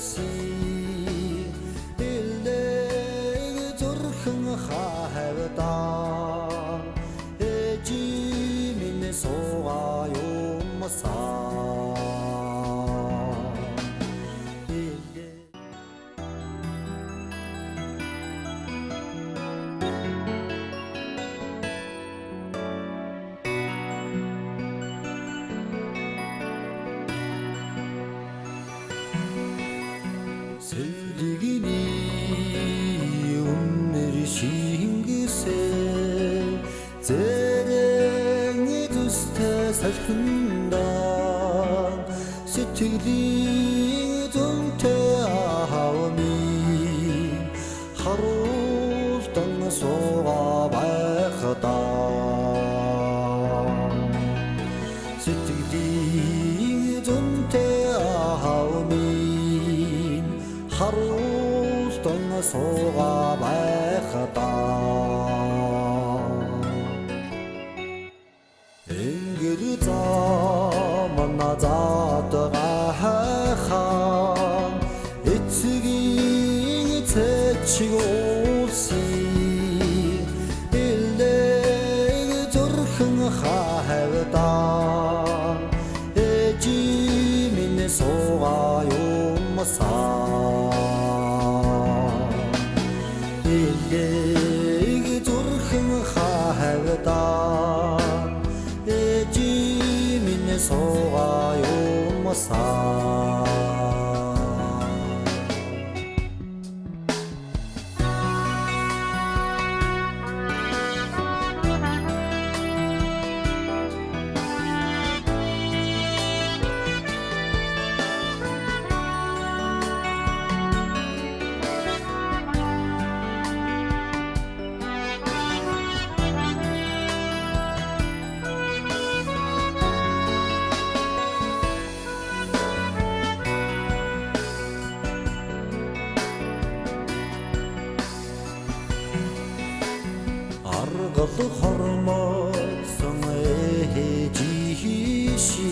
уулси элэг зүрхэн хайвтаа ээжи минь суугаа юмсаа Sevgini ömür şingise Zereni düste sarkından Sütüli dönte ahami Harultan soğa baktan Sütüli dönte ahami Harultan soğa baktan Engir zamana zatığa hahan Etsigin teçik olsi Elleg zürkün hayvdan Ecimin soğa yumsan Elleg zürkün hayvdan Ecimin soğa yumsan Argalı hormazın ejişi